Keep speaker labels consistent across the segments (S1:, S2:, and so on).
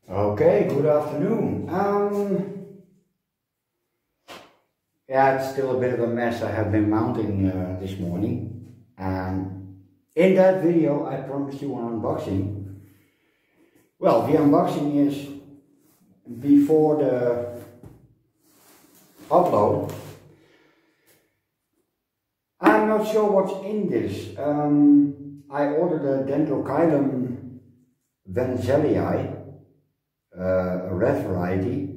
S1: Okay, good afternoon. Yeah, it's still a bit of a mess I have been mounting this morning. And in that video I promised you an unboxing. Well, the unboxing is before the upload. I'm not sure what's in this. I ordered a Dendrochilum Wenzellii, a red variety.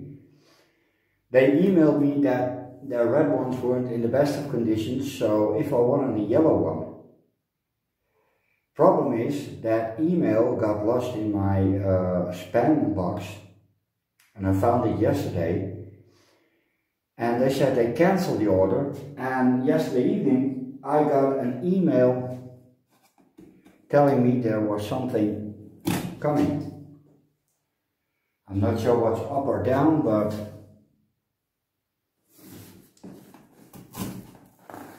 S1: They emailed me that their red ones weren't in the best of conditions, so if I wanted a yellow one. Problem is that email got lost in my spam box, and I found it yesterday. And they said they canceled the order, and yesterday evening I got an email telling me there was something coming. I'm not sure what's up or down, but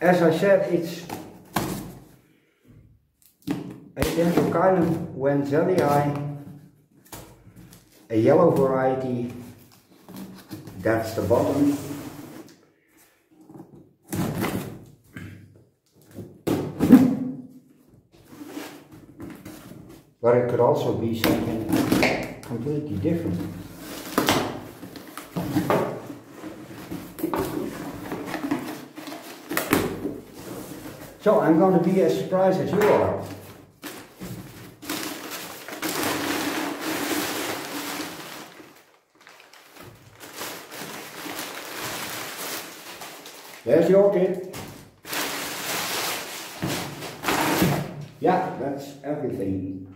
S1: as I said, it's a Dendrochilum Wenzellii, a yellow variety. That's the bottom. But it could also be something completely different. So I'm going to be as surprised as you are. There's the orchid. Yeah, that's everything.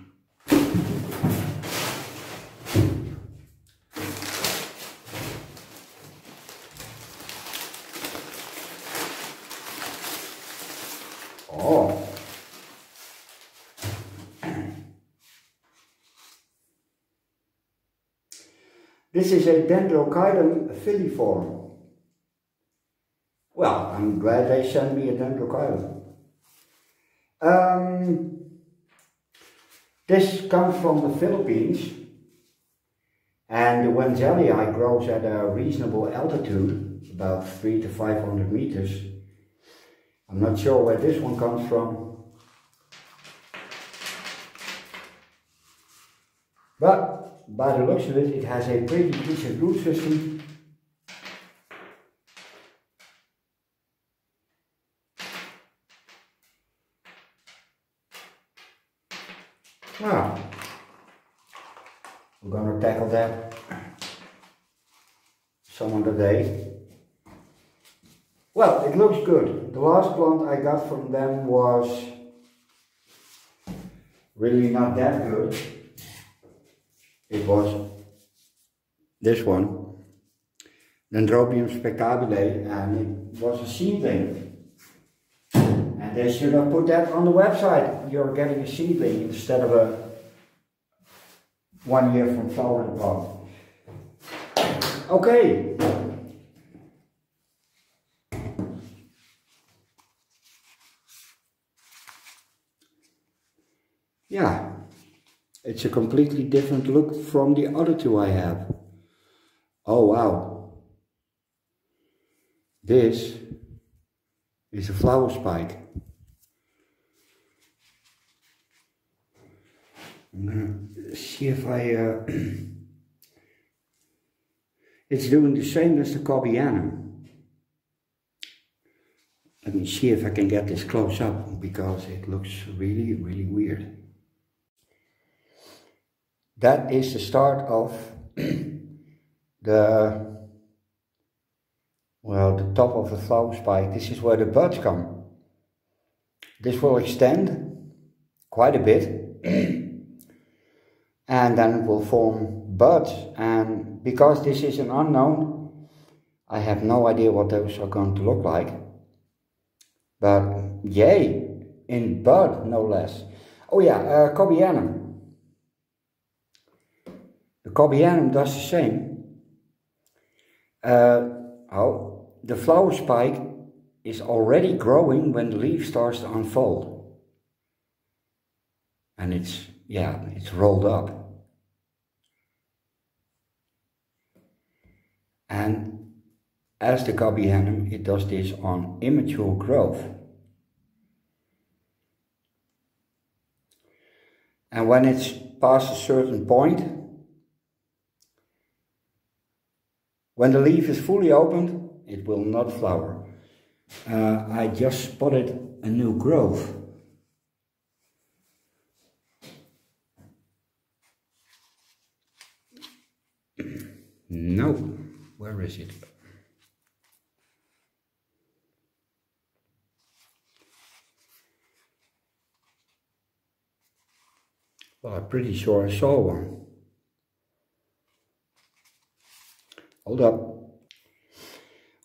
S1: Oh. This is a Dendrochilum filiform. Well, I'm glad they sent me a Dendrochilum. This comes from the Philippines, and the Wenzellii grows at a reasonable altitude, about 300 to 500 meters. I'm not sure where this one comes from, but by the looks of it, it has a pretty decent root system. Wow, we're going to tackle that some other day. Well, it looks good. The last plant I got from them was really not that good. It was this one, Dendrobium spectabile, and it was a seedling. And they should have put that on the website. You're getting a seedling instead of a 1 year from flowering pot. Okay. Yeah, it's a completely different look from the other two I have. Oh wow. This is a flower spike. I'm gonna see if it's doing the same as the Cobianum. Let me see if I can get this close up, because it looks really, really weird. That is the start of the top of the flower spike. This is where the buds come. This will extend quite a bit and then it will form buds, and because this is an unknown, I have no idea what those are going to look like. But yay, in bud no less. Oh yeah, Cobianum. The Cobianum does the same. The flower spike is already growing when the leaf starts to unfold. And it's rolled up. as the copyhenum, it does this on immature growth. And when it's past a certain point, when the leaf is fully opened, it will not flower. I just spotted a new growth. No, where is it? Well, I'm pretty sure I saw one. Hold up.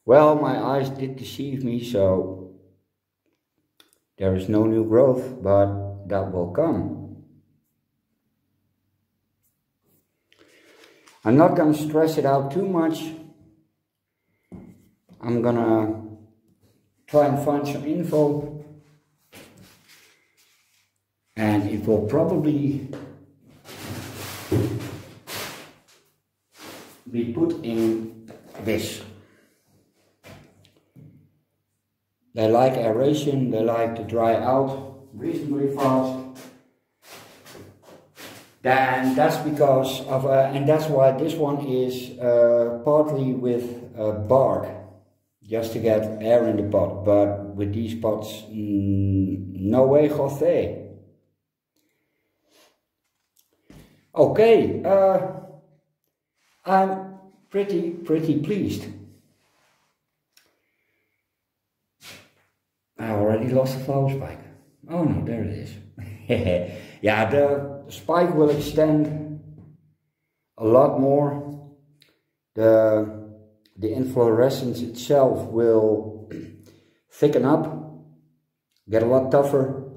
S1: Well, my eyes did deceive me, so there is no new growth, but that will come. I'm not going to stress it out too much. I'm going to try and find some info, and it will probably be put in this. They like aeration, they like to dry out reasonably fast. And that's because of, and that's why this one is partly with bark, just to get air in the pot. But with these pots, no way, Jose. Okay, I'm pretty pleased. I already lost the flower spike. Oh no, there it is. Yeah, the spike will extend a lot more. The inflorescence itself will thicken up, get a lot tougher,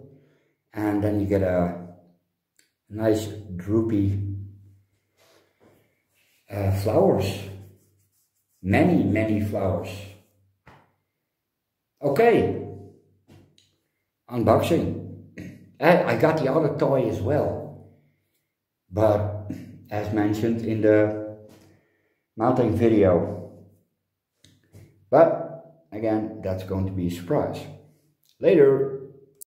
S1: and then you get a nice droopy flowers. Many flowers. Okay, unboxing. I got the other toy as well, but as mentioned in the mounting video. But again, that's going to be a surprise. Later.